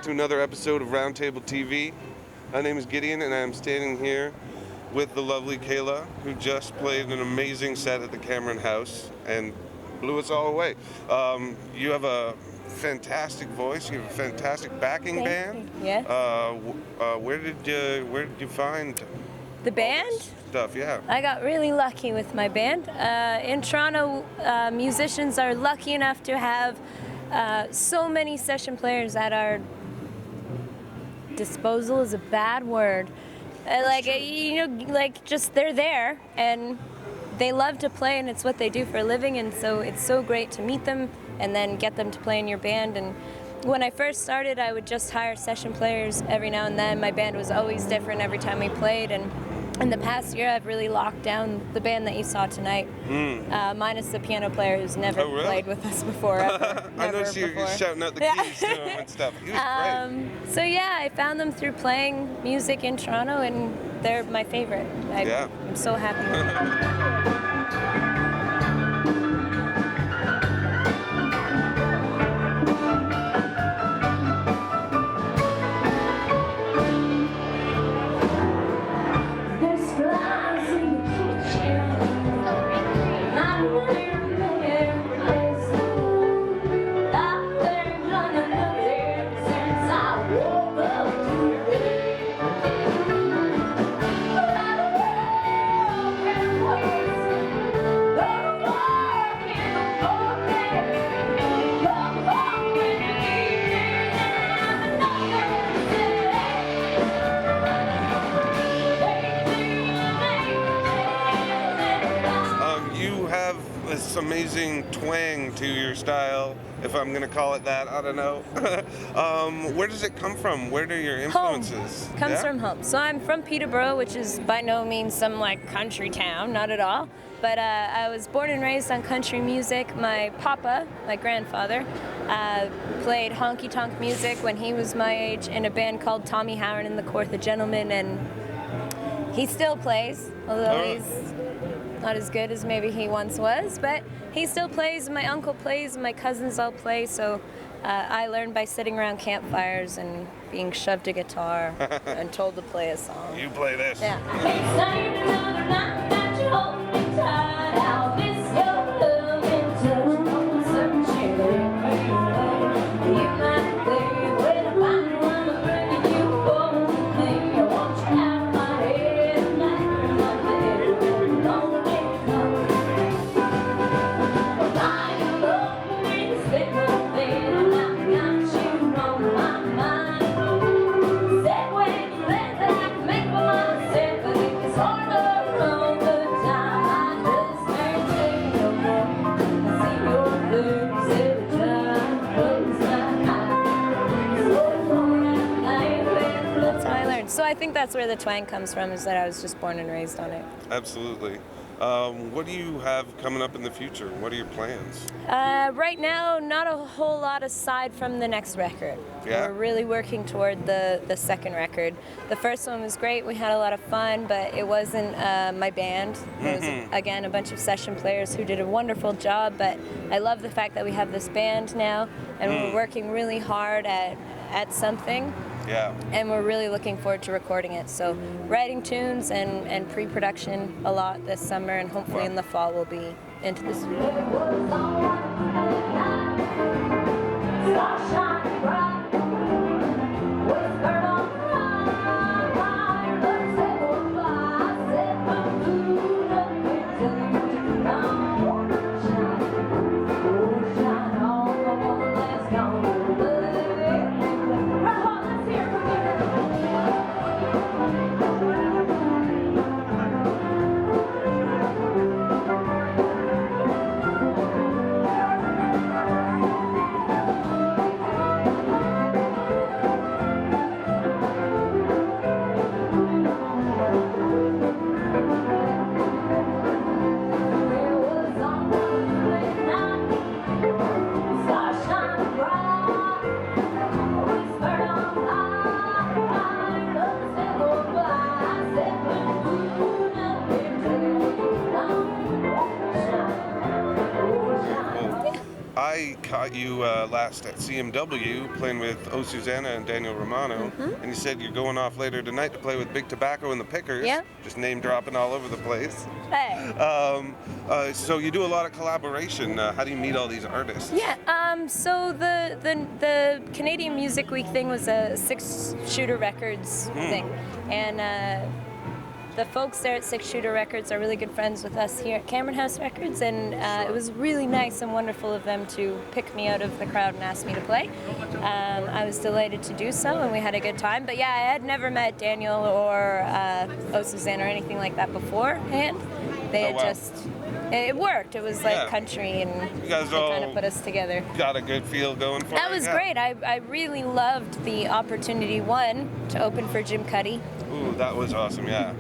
to another episode of Roundtable TV. My name is Gideon, and I am standing here with the lovely Kayla, who just played an amazing set at the Cameron House and blew us all away. You have a fantastic voice. You have a fantastic backing band. Yes. Where did you find The band? stuff? Yeah. I got really lucky with my band. In Toronto, musicians are lucky enough to have so many session players at our disposal is a bad word. Just they're there and they love to play, and it's what they do for a living, and so it's so great to meet them and then get them to play in your band. And when I first started, I would just hire session players every now and then. My band was always different every time we played, and in the past year, I've really locked down the band that you saw tonight, minus the piano player who's never played with us before. Ever, I know you're shouting out the keys to him and stuff. He was great. So yeah, I found them through playing music in Toronto, and they're my favorite. I'm so happy with them. This amazing twang to your style, if I'm gonna call it that. I don't know. Where does it come from? Where do your influences? Home. Comes from home. So I'm from Peterborough, which is by no means some country town, not at all. But I was born and raised on country music. My papa, my grandfather, played honky-tonk music when he was my age in a band called Tommy Howran and the Kawartha Gentlemen, and he still plays, although he's not as good as maybe he once was, but he still plays, my uncle plays, my cousins all play, so I learned by sitting around campfires and being shoved a guitar and told to play a song. You play this. Yeah. So I think that's where the twang comes from, is that I was just born and raised on it. Absolutely. What do you have coming up in the future? What are your plans? Right now, not a whole lot aside from the next record. Yeah. We're really working toward the second record. The first one was great. We had a lot of fun, but it wasn't my band. It was, again, a bunch of session players who did a wonderful job, but I love the fact that we have this band now, and we're working really hard at something. Yeah. And we're really looking forward to recording it. So writing tunes and pre-production a lot this summer, and hopefully in the fall we'll be into the studio. I caught you last at CMW playing with O Susanna and Daniel Romano, and you said you're going off later tonight to play with Big Tobacco and the Pickers. Yeah. Just name dropping all over the place. Hey. So you do a lot of collaboration. How do you meet all these artists? Yeah. So the Canadian Music Week thing was a Six Shooter Records thing, and the folks there at Six Shooter Records are really good friends with us here at Cameron House Records, and it was really nice and wonderful of them to pick me out of the crowd and ask me to play. I was delighted to do so, and we had a good time. But yeah, I had never met Daniel or O Suzanne or anything like that beforehand. They had just, it worked. It was like country, and you guys they kind of put us together. Got a good feel going for it. That was great. I really loved the opportunity, one, to open for Jim Cuddy. Ooh, that was awesome, yeah.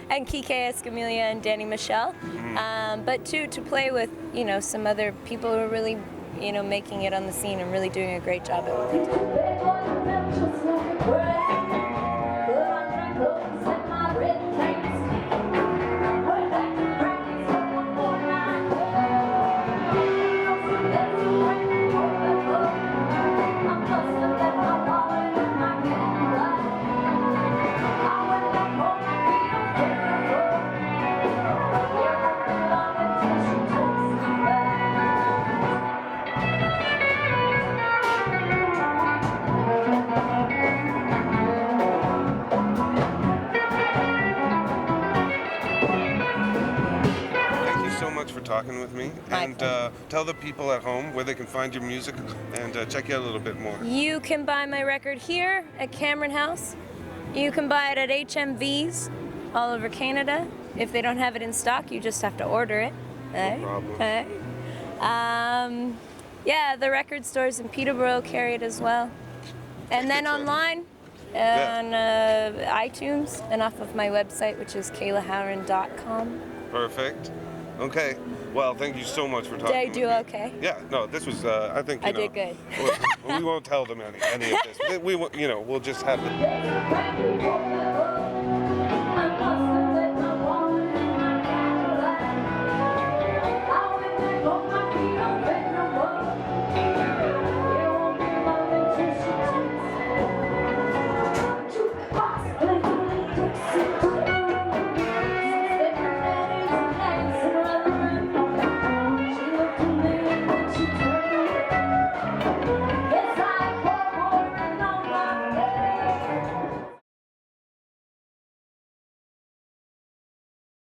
And Kike Escamilla and Danny Michelle. But two, to play with, some other people who are really, making it on the scene and really doing a great job at what they do. For talking with me, and tell the people at home where they can find your music and check you out a little bit more. You can buy my record here at Cameron House. You can buy it at HMVs all over Canada. If they don't have it in stock, you just have to order it. No problem. Yeah, the record stores in Peterborough carry it as well. And then online on iTunes and off of my website, which is kaylahowran.com. Perfect. Okay. Well, thank you so much for talking. Did I do okay? Yeah. No, this was. I think I did good. We won't tell them any of this. We'll just have it.